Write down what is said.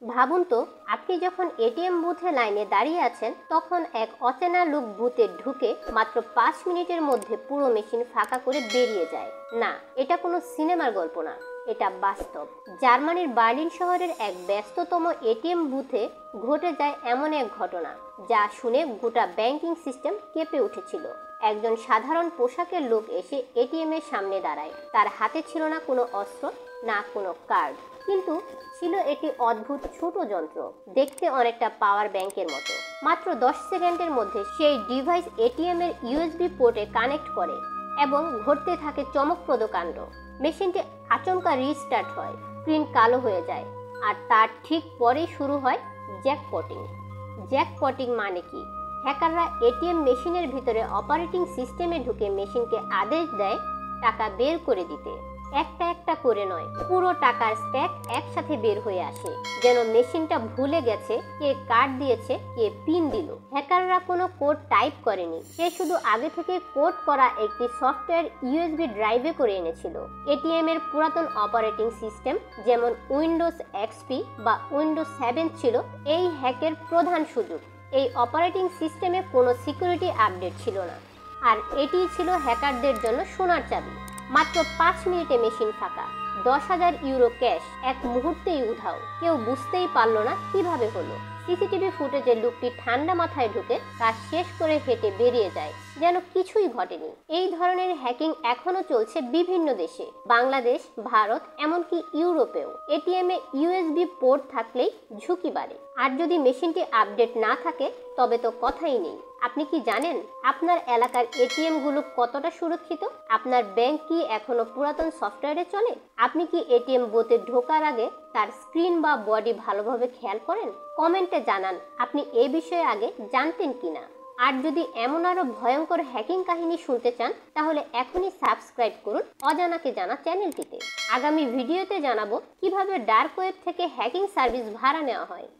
ভাবুন তো, আপনি যখন এটিএম বুথে লাইনে দাঁড়িয়ে আছেন তখন এক অচেনা লোক বুথে ঢুকে মাত্র 5 মিনিটের মধ্যে পুরো মেশিন ফাঁকা করে বেরিয়ে যায়। না, এটা কোনো সিনেমার গল্প না, এটা বাস্তব। জার্মানির বার্লিন শহরের এক ব্যস্ততম এটিএম বুথে ঘটে যায় এমন এক ঘটনা যা শুনে গোটা ব্যাংকিং সিস্টেম কেঁপে উঠেছিল। একজন সাধারণ পোশাকের লোক এসে এটিএম এর সামনে দাঁড়ায়। তার হাতে ছিল না কোনো অস্ত্র, না কোনো কার্ড, কিন্তু ছিল একটি অদ্ভুত ছোট যন্ত্র, দেখতে অনেকটা পাওয়ার ব্যাংকের মতো। মাত্র 10 সেকেন্ডের মধ্যে সেই ডিভাইস এটিএম এর ইউএসবি পোর্টে কানেক্ট করে এবং ঘটতে থাকে চমকপ্রদ কাণ্ড। মেশিনটি আচমকা রিস্টার্ট হয়, স্ক্রিন কালো হয়ে যায়, আর তার ঠিক পরেই শুরু হয় জ্যাকপটিং। জ্যাকপটিং মানে কি? হ্যাকাররা এটিএম মেশিনের ভিতরে অপারেটিং সিস্টেমে ঢুকে মেশিনকে আদেশ দেয় টাকা বের করে দিতে। একটা একটা করে নয়, পুরো টাকার স্ট্যাক একসাথে বের হয়ে আসে, যেন মেশিনটা ভুলে গেছে কে কার্ড দিয়েছে, কে পিন দিল। হ্যাকাররা কোনো কোড টাইপ করেনি, সে শুধু আগে থেকে কোড করা একটি সফটওয়্যার ইউএসবি ড্রাইভে করে এনেছিল। এটিএম এর পুরাতন অপারেটিং সিস্টেম যেমন উইন্ডোজ এক্সপি বা উইন্ডোজ 7 ছিল এই হ্যাকের প্রধান সুযোগ। এই অপারেটিং সিস্টেমে কোনো সিকিউরিটি আপডেট ছিল না, আর এটিই ছিল হ্যাকারদের জন্য সোনার চাবি। মাত্র 5 মিনিটে মেশিন ফাঁকা, 10,000 ইউরো ক্যাশ এক মুহূর্তেই উধাও। কেউ বুঝতেই পারল না কিভাবে হলো। সিসিটিভি ফুটেজে লোকটি ঠান্ডা মাথায় ঢুকে কাজ শেষ করে হেঁটে বেরিয়ে যায়, যেন কিছুই ঘটেনি। এই ধরনের হ্যাকিং এখনো চলছে বিভিন্ন দেশে, বাংলাদেশ, ভারত, এমনকি ইউরোপেও। এটিএম এ ইউএসবি পোর্ট থাকলেই ঝুঁকি বাড়ে, আর যদি মেশিনটি আপডেট না থাকে তবে তো কথাই নেই। আপনি কি জানেন আপনার এলাকার এটিএম গুলো কতটা সুরক্ষিত? আপনার ব্যাংক কি এখনো পুরাতন সফটওয়্যারে চলে? আপনি কি এটিএম বুথে ঢোকার আগে তার স্ক্রিন বা বডি ভালোভাবে খেয়াল করেন? কমেন্টে জানান আপনি এই বিষয়ে আগে জানতেন কিনা। আর যদি এমন আরো ভয়ঙ্কর হ্যাকিং কাহিনী শুনতে চান তাহলে এখনই সাবস্ক্রাইব করুন অজানাকে জানা চ্যানেলটিতে। আগামী ভিডিওতে জানাবো কিভাবে ডার্ক ওয়েব থেকে হ্যাকিং সার্ভিস ভাড়া নেওয়া হয়।